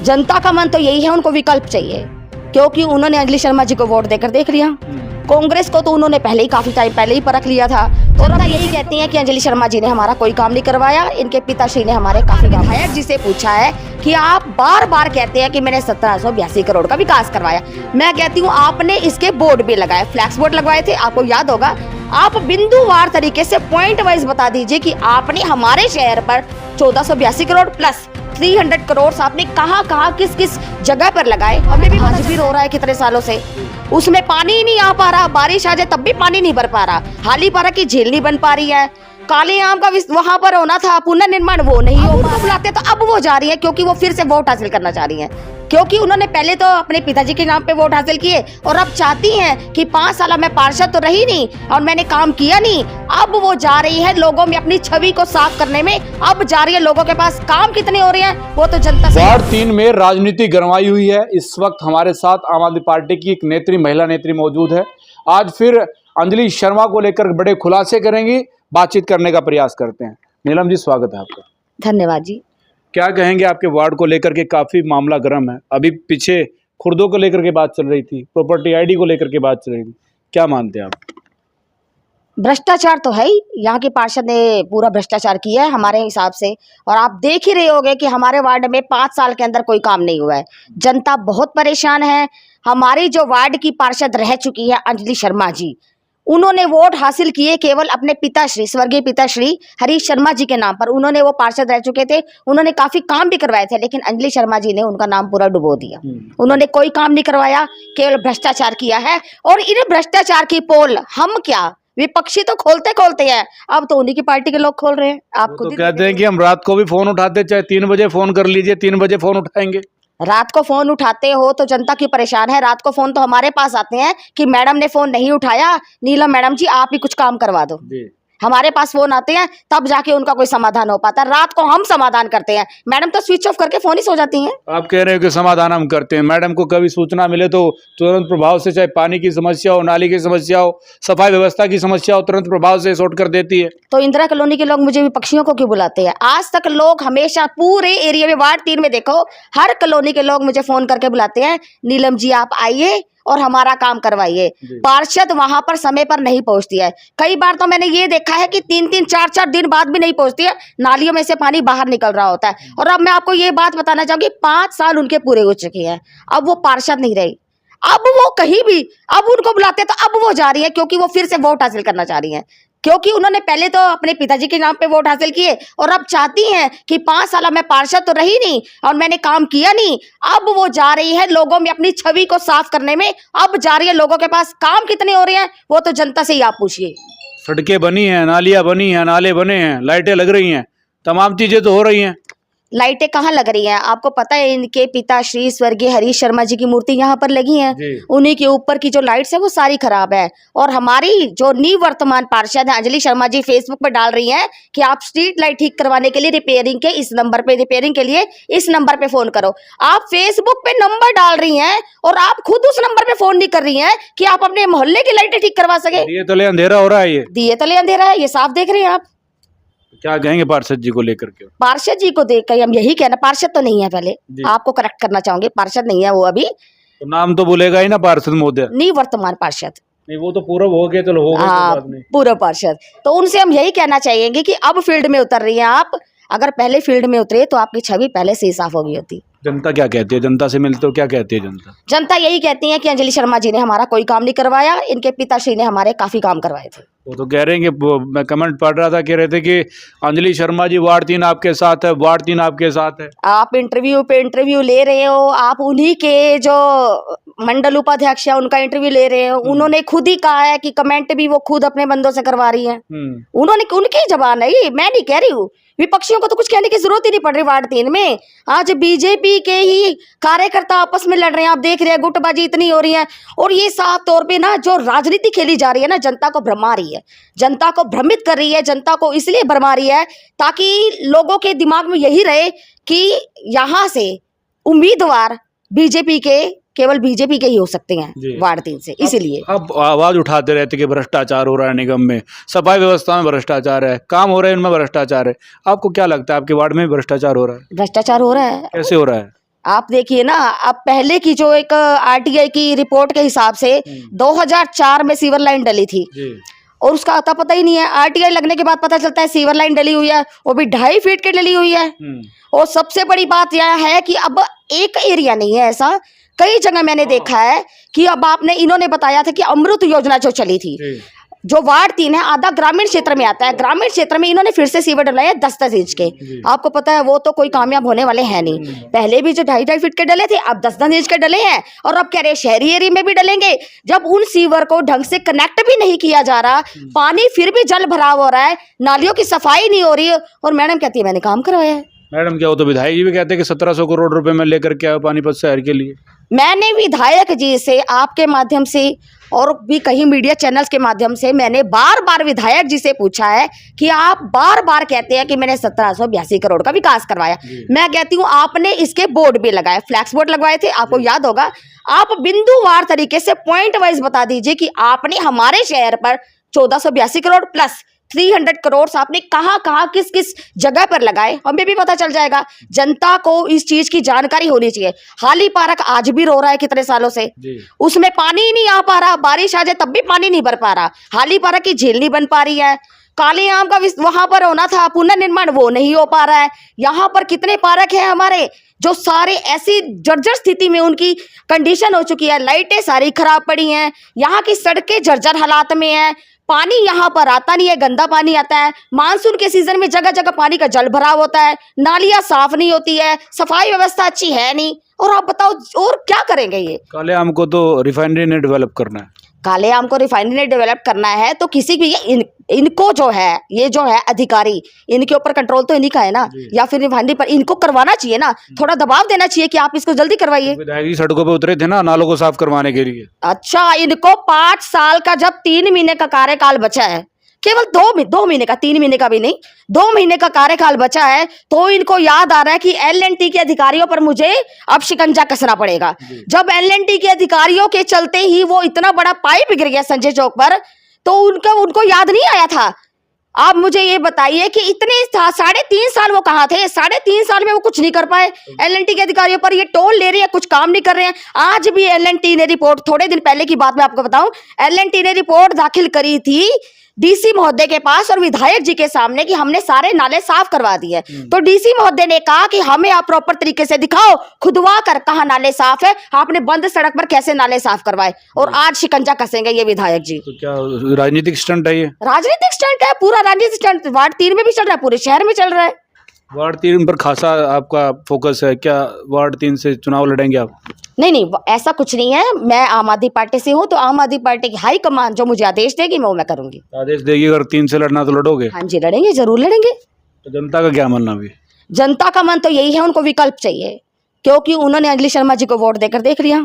जनता का मन तो यही है, उनको विकल्प चाहिए, क्योंकि उन्होंने अंजलि शर्मा जी को वोट देकर देख लिया। कांग्रेस को तो उन्होंने पहले ही काफी टाइम पहले ही परख लिया था। तो जनता यही कहती है कि अंजलि शर्मा जी ने हमारा कोई काम नहीं करवाया, इनके पिताश्री ने हमारे काफी काम है। जिसे पूछा है कि आप बार बार कहते हैं कि मैंने 1782 करोड़ का विकास करवाया, मैं कहती हूँ आपने इसके बोर्ड भी लगाए, फ्लैक्स बोर्ड लगवाए थे, आपको याद होगा। आप बिंदुवार तरीके से पॉइंट वाइज बता दीजिए कि आपने हमारे शहर पर 1482 करोड़ प्लस 300 करोड़ आपने कहाँ किस किस जगह पर लगाए। हमें भी आज भी रो रहा है कितने सालों से, उसमें पानी ही नहीं आ पा रहा, बारिश आ जाए तब भी पानी नहीं भर पा रहा, हालीपारा की झील नहीं बन पा रही है, काले आम का वहां पर होना था पुनर्निर्माण, वो नहीं हो पा बुलाते, तो अब वो जा रही है क्योंकि वो फिर से वोट हासिल करना चाह रही है, क्योंकि उन्होंने पहले तो अपने पिताजी के नाम पे वोट हासिल किए और अब चाहती हैं कि 5 साल मैं पार्षद तो रही नहीं और मैंने काम किया नहीं, अब वो जा रही है लोगों में अपनी छवि को साफ करने में, अब जा रही है लोगों के पास काम कितने हो रहे हैं वो तो जनता से। वार्ड 3 में राजनीति गरमाई हुई है। इस वक्त हमारे साथ आम आदमी पार्टी की एक नेत्री, महिला नेत्री मौजूद है। आज फिर अंजलि शर्मा को लेकर बड़े खुलासे करेंगी, बातचीत करने का प्रयास करते हैं। नीलम जी, स्वागत है आपका। धन्यवाद जी। क्या कहेंगे आपके वार्ड को लेकर के? काफी मामला गर्म है, अभी पीछे खुर्दों को लेकर के बात चल रही थी, प्रॉपर्टी आईडी को लेकर के बात चल रही थी, क्या मानते हैं आप? भ्रष्टाचार तो है ही, यहाँ के पार्षद ने पूरा भ्रष्टाचार किया है हमारे हिसाब से, और आप देख ही रहे होंगे कि हमारे वार्ड में 5 साल के अंदर कोई काम नहीं हुआ है। जनता बहुत परेशान है। हमारी जो वार्ड की पार्षद रह चुकी है अंजलि शर्मा जी, उन्होंने वोट हासिल किए केवल अपने पिताश्री, स्वर्गीय पिताश्री हरीश शर्मा जी के नाम पर। उन्होंने, वो पार्षद रह चुके थे, उन्होंने काफी काम भी करवाए थे, लेकिन अंजलि शर्मा जी ने उनका नाम पूरा डुबो दिया। उन्होंने कोई काम नहीं करवाया, केवल भ्रष्टाचार किया है। और इन भ्रष्टाचार की पोल हम क्या, विपक्षी तो खोलते हैं, अब तो उन्हीं की पार्टी के लोग खोल रहे हैं। आपको तो कहते हैं कि हम रात को भी फोन उठाते, चाहे 3 बजे फोन कर लीजिए, 3 बजे फोन उठाएंगे। रात को फोन उठाते हो तो जनता की परेशान है। रात को फोन तो हमारे पास आते हैं कि मैडम ने फोन नहीं उठाया, नीलम मैडम जी आप ही कुछ काम करवा दो। हमारे पास फोन आते हैं तब जाके उनका कोई समाधान हो पाता है। रात को हम समाधान करते हैं, मैडम तो स्विच ऑफ करके फोन ही सो जाती हैं। आप कह रहे हो कि समाधान हम करते हैं, मैडम को कभी सूचना मिले तो तुरंत प्रभाव से, चाहे पानी की समस्या हो, नाली की समस्या हो, सफाई व्यवस्था की समस्या हो, तुरंत प्रभाव से सॉर्ट कर देती है। तो इंदिरा कॉलोनी के लोग मुझे विपक्षियों को क्यों बुलाते हैं? आज तक लोग हमेशा पूरे एरिया में, वार्ड 3 में देखो, हर कॉलोनी के लोग मुझे फोन करके बुलाते हैं, नीलम जी आप आइए और हमारा काम करवाइए। पार्षद वहां पर समय पर नहीं पहुंचती है। कई बार तो मैंने ये देखा है कि 3-3, 4-4 दिन बाद भी नहीं पहुंचती है, नालियों में से पानी बाहर निकल रहा होता है। और अब मैं आपको ये बात बताना चाहूंगी, 5 साल उनके पूरे हो चुके हैं, अब वो पार्षद नहीं रही। अब वो कहीं भी, अब उनको बुलाते हैं तो अब वो जा रही है क्योंकि वो फिर से वोट हासिल करना चाह रही है, क्योंकि उन्होंने पहले तो अपने पिताजी के नाम पे वोट हासिल किए और अब चाहती हैं कि 5 साल मैं पार्षद तो रही नहीं और मैंने काम किया नहीं, अब वो जा रही है लोगों में अपनी छवि को साफ करने में, अब जा रही है लोगों के पास काम कितने हो रहे हैं वो तो जनता से ही आप पूछिए। सड़कें बनी हैं, नालियां बनी हैं, नाले बने हैं, लाइटें लग रही हैं, तमाम चीजें तो हो रही हैं। लाइटें कहाँ लग रही हैं? आपको पता है इनके पिता श्री स्वर्गीय हरीश शर्मा जी की मूर्ति यहाँ पर लगी है, उन्हीं के ऊपर की जो लाइट्स है वो सारी खराब है। और हमारी जो निवर्तमान पार्षद है अंजलि शर्मा जी फेसबुक पे डाल रही हैं कि आप स्ट्रीट लाइट ठीक करवाने के लिए रिपेयरिंग के इस नंबर पे, रिपेयरिंग के लिए इस नंबर पे फोन करो। आप फेसबुक पे नंबर डाल रही हैं और आप खुद उस नंबर पे फोन नहीं कर रही हैं कि आप अपने मोहल्ले की लाइटें ठीक करवा सके। दिए तले अंधेरा हो रहा है, ये दिए तले अंधेरा है, ये साफ देख रहे हैं आप। क्या कहेंगे पार्षद जी को लेकर के? पार्षद जी को देखकर हम यही कहना, पार्षद तो नहीं है, पहले आपको करेक्ट करना चाहूंगे, पार्षद नहीं है वो अभी। तो नाम तो बोलेगा ही ना पार्षद महोदय, निवर्तमान पार्षद। नहीं वो तो पूर्व हो गए, चलो हो गए पूर्व पार्षद। तो उनसे हम यही कहना चाहेंगे कि अब फील्ड में उतर रही हैं आप, अगर पहले फील्ड में उतरे तो आपकी छवि पहले से ही साफ हो गई होती। जनता क्या कहती है? जनता से मिलते हो, क्या कहती है जनता? जनता यही कहती है कि अंजलि शर्मा जी ने हमारा कोई काम नहीं करवाया, इनके पिताश्री ने हमारे काफी काम करवाए थे। वो तो कह रहे हैं कि मैं कमेंट पढ़ रहा था, कह रहे थे कि अंजलि शर्मा जी वार्ड 3 आपके साथ है, वार्ड 3 आपके साथ है। आप इंटरव्यू पे इंटरव्यू ले रहे हो, आप उन्हीं के जो मंडल उपाध्यक्ष है उनका इंटरव्यू ले रहे हो। उन्होंने खुद ही कहा है कि कमेंट भी वो खुद अपने बंदों से करवा रही है। उन्होंने, उनकी जबान है ये, मैं नहीं कह रही हूँ। विपक्षियों को तो कुछ कहने की जरूरत ही नहीं पड़ रही। वार्ड 3 में आज बीजेपी के ही कार्यकर्ता आपस में लड़ रहे हैं, आप देख रहे हैं, गुटबाजी इतनी हो रही है। और ये साफ तौर पे ना जो राजनीति खेली जा रही है ना, जनता को भरमा रही है, जनता को भ्रमित कर रही है, जनता को इसलिए भरमा रही है ताकि लोगों के दिमाग में यही रहे कि यहाँ से उम्मीदवार बीजेपी के, केवल बीजेपी के ही हो सकते हैं वार्ड 3 से। इसीलिए अब आवाज उठाते रहते कि भ्रष्टाचार हो रहा है निगम में, सफाई व्यवस्था में भ्रष्टाचार है, काम हो रहे हैं उनमें भ्रष्टाचार है। आपको क्या लगता है आपके वार्ड में भ्रष्टाचार हो रहा है? भ्रष्टाचार हो रहा है। कैसे हो रहा है? आप देखिए ना, अब पहले की जो एक आरटीआई की रिपोर्ट के हिसाब से 2004 में सीवर लाइन डली थी और उसका आता पता ही नहीं है। आरटीआई लगने के बाद पता चलता है सीवर लाइन डली हुई है, वो भी 2.5 फीट की डली हुई है। और सबसे बड़ी बात यह है कि अब एक एरिया नहीं है ऐसा, कई जगह मैंने देखा है कि अब इन्होंने बताया था कि अमृत योजना जो चली थी, जो वार्ड 3 है आधा ग्रामीण क्षेत्र में आता है, ग्रामीण क्षेत्र में इन्होंने फिर से सीवर डलाए 10-10 इंच के। आपको पता है वो तो कोई कामयाब होने वाले हैं नहीं। पहले भी जो 2.5 फीट के डले थे, अब 10-10 इंच के डले हैं और अब कह रहे शहरी एरिया में भी डलेंगे। जब उन सीवर को ढंग से कनेक्ट भी नहीं किया जा रहा, पानी फिर भी जल भराव हो रहा है, नालियों की सफाई नहीं हो रही है, और मैडम कहती है मैंने काम करवाया है। मैडम क्या, वो तो विधायक जी भी कहते हैं कि 1700 करोड़ रुपए में लेकर के आए पानीपत शहर के लिए। मैंने विधायक जी से आपके माध्यम से और भी कई मीडिया चैनल्स के माध्यम से मैंने बार बार विधायक जी से पूछा है कि आप बार बार कहते हैं कि मैंने 1782 करोड़ का विकास करवाया। मैं कहती हूँ आपने इसके बोर्ड भी लगाए, फ्लैक्स बोर्ड लगवाए थे, आपको याद होगा। आप बिंदुवार तरीके से पॉइंट वाइज बता दीजिए कि आपने हमारे शहर पर 1482 करोड़ प्लस 300 करोड़ आपने कहाँ कहाँ किस किस जगह पर लगाए, हमें भी पता चल जाएगा। जनता को इस चीज की जानकारी होनी चाहिए। हाली पार्क आज भी रो रहा है कितने सालों से, उसमें पानी ही नहीं आ पा रहा, बारिश आ जाए तब भी पानी नहीं भर पा रहा। हाली पार्क की झील नहीं बन पा रही है। काले आम का वहां पर होना था पुनर्निर्माण, वो नहीं हो पा रहा है। यहाँ पर कितने पार्क है हमारे जो सारे ऐसी जर्जर स्थिति में उनकी कंडीशन हो चुकी है, लाइटें सारी खराब पड़ी हैं, यहाँ की सड़कें जर्जर हालात में है, पानी यहाँ पर आता नहीं है, गंदा पानी आता है। मानसून के सीजन में जगह जगह पानी का जल भराव होता है, नालियां साफ नहीं होती है, सफाई व्यवस्था अच्छी है नहीं। और आप बताओ और क्या करेंगे ये? काले आम को तो रिफाइनरी ने डेवलप करना है। काले आम को रिफाइनरी ने डेवलप करना है तो किसी भी इनको जो है, ये जो है अधिकारी, इनके ऊपर कंट्रोल तो इन्हीं का है ना, या फिर रिफाइनरी पर इनको करवाना चाहिए ना, थोड़ा दबाव देना चाहिए कि आप इसको जल्दी करवाइए। विधायक जी सड़कों पे उतरे थे ना नालों को साफ करवाने के लिए। अच्छा, इनको 5 साल का जब 3 महीने का कार्यकाल बचा है, केवल 2 महीने का, 3 महीने का भी नहीं, 2 महीने का कार्यकाल बचा है, तो इनको याद आ रहा है कि एल&टी के अधिकारियों पर मुझे अब शिकंजा कसना पड़ेगा। जब एल&टी के अधिकारियों के चलते ही वो इतना बड़ा पाइप गिर गया संजय चौक पर, तो उनको याद नहीं आया था। आप मुझे ये बताइए कि इतने 3.5 साल वो कहाँ थे? 3.5 साल में वो कुछ नहीं कर पाए। एल&टी के अधिकारियों पर ये टोल ले रहे हैं, कुछ काम नहीं कर रहे हैं। आज भी एल&टी ने रिपोर्ट, थोड़े दिन पहले की बात मैं आपको बताऊं, एल&टी ने रिपोर्ट दाखिल करी थी डीसी महोदय के पास और विधायक जी के सामने कि हमने सारे नाले साफ करवा दिए। तो डीसी महोदय ने कहा कि हमें आप प्रॉपर तरीके से दिखाओ, खुदवा कर कहाँ नाले साफ है, आपने बंद सड़क पर कैसे नाले साफ करवाए, और आज शिकंजा कसेंगे ये विधायक जी। तो क्या राजनीतिक स्टंट है ये? राजनीतिक स्टंट है, पूरा राजनीतिक स्टंट। वार्ड 3 में भी चल रहा है, पूरे शहर में चल रहा है। वार्ड 3 पर खासा आपका फोकस है, क्या वार्ड 3 से चुनाव लड़ेंगे आप? नहीं, ऐसा कुछ नहीं है। मैं आम आदमी पार्टी से हूँ, तो आम आदमी पार्टी की हाई कमान जो मुझे आदेश देगी मैं वो मैं करूंगी। आदेश देगी, अगर 3 से लड़ना तो लड़ोगे? हाँ जी, लड़ेंगे, जरूर लड़ेंगे। तो जनता का क्या मानना भी? जनता का मन तो यही है, उनको विकल्प चाहिए, क्योंकि उन्होंने अंजलि शर्मा जी को वोट देकर देख लिया।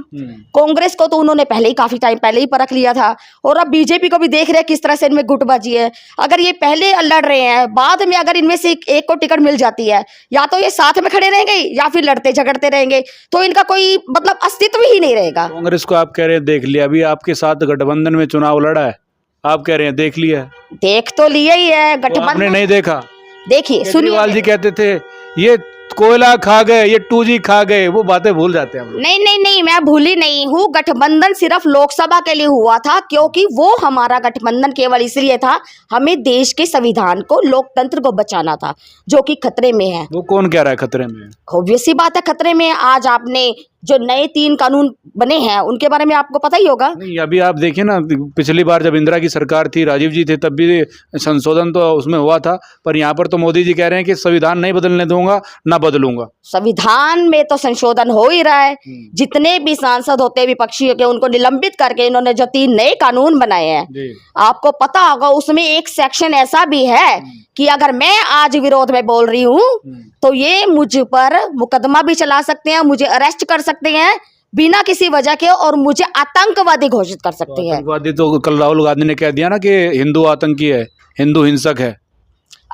कांग्रेस को तो उन्होंने पहले ही काफी टाइम पहले ही परख लिया था, और अब बीजेपी को भी देख रहे हैं किस तरह से इनमें गुटबाजी है। अगर ये पहले लड़ रहे हैं, बाद में अगर इनमें से एक को टिकट मिल जाती है, या तो ये साथ में खड़े रहेंगे या फिर लड़ते झगड़ते रहेंगे, तो इनका कोई मतलब अस्तित्व ही नहीं रहेगा। कांग्रेस को आप कह रहे हैं देख लिया, अभी आपके साथ गठबंधन में चुनाव लड़ा है, आप कह रहे हैं देख लिया। देख तो लिया ही है गठबंधन। आपने नहीं देखा? देखिए, केजरीवाल जी कहते थे ये कोयला खा गए, ये 2G खा गए, वो बातें भूल जाते हैं हम लोग। नहीं, मैं भूली नहीं हूँ। गठबंधन सिर्फ लोकसभा के लिए हुआ था, क्योंकि वो हमारा गठबंधन केवल इसलिए था, हमें देश के संविधान को, लोकतंत्र को बचाना था, जो कि खतरे में है। वो कौन कह रहा है खतरे में? ऑब्वियस सी बात है खतरे में। आज आपने जो नए 3 कानून बने हैं उनके बारे में आपको पता ही होगा। नहीं, अभी आप देखिए ना, पिछली बार जब इंदिरा की सरकार थी, राजीव जी थे, तब भी संशोधन तो उसमें हुआ था, पर यहाँ पर तो मोदी जी कह रहे हैं कि संविधान नहीं बदलने दूंगा, ना बदलूंगा। संविधान में तो संशोधन हो ही रहा है। जितने भी सांसद होते विपक्षी के, उनको निलंबित करके इन्होंने जो 3 नए कानून बनाए हैं, आपको पता होगा उसमें एक सेक्शन ऐसा भी है कि अगर मैं आज विरोध में बोल रही हूँ तो ये मुझ पर मुकदमा भी चला सकते हैं, मुझे अरेस्ट कर सकते हैं बिना किसी वजह के, और मुझे आतंकवादी घोषित कर सकते हैं। आतंकवादी तो कल राहुल गांधी ने कह दिया ना कि हिंदू आतंकी है, हिंदू हिंसक है।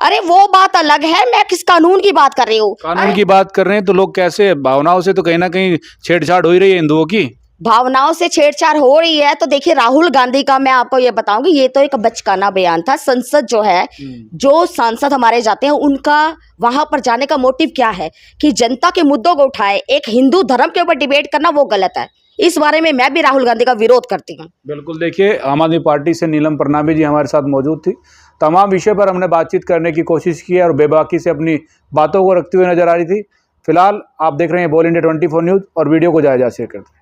अरे वो बात अलग है, मैं किस कानून की बात कर रही हूँ? कानून की बात कर रहे हैं तो लोग कैसे भावनाओं से तो कहीं ना कहीं छेड़छाड़ हो ही रही है हिंदुओं की। भावनाओं से छेड़छाड़ हो रही है। तो देखिए राहुल गांधी का मैं आपको ये बताऊंगी, ये तो एक बचकाना बयान था। संसद जो है, जो सांसद हमारे जाते हैं उनका वहां पर जाने का मोटिव क्या है कि जनता के मुद्दों को उठाए, एक हिंदू धर्म के ऊपर डिबेट करना वो गलत है। इस बारे में मैं भी राहुल गांधी का विरोध करती हूँ। बिल्कुल, देखिए आम आदमी पार्टी से नीलम प्रणामी जी हमारे साथ मौजूद थी। तमाम विषय पर हमने बातचीत करने की कोशिश की और बेबाकी से अपनी बातों को रखते हुए नजर आ रही थी। फिलहाल आप देख रहे हैं बोल इंडिया 24 न्यूज़ और वीडियो को ज़्यादा शेयर करते हैं।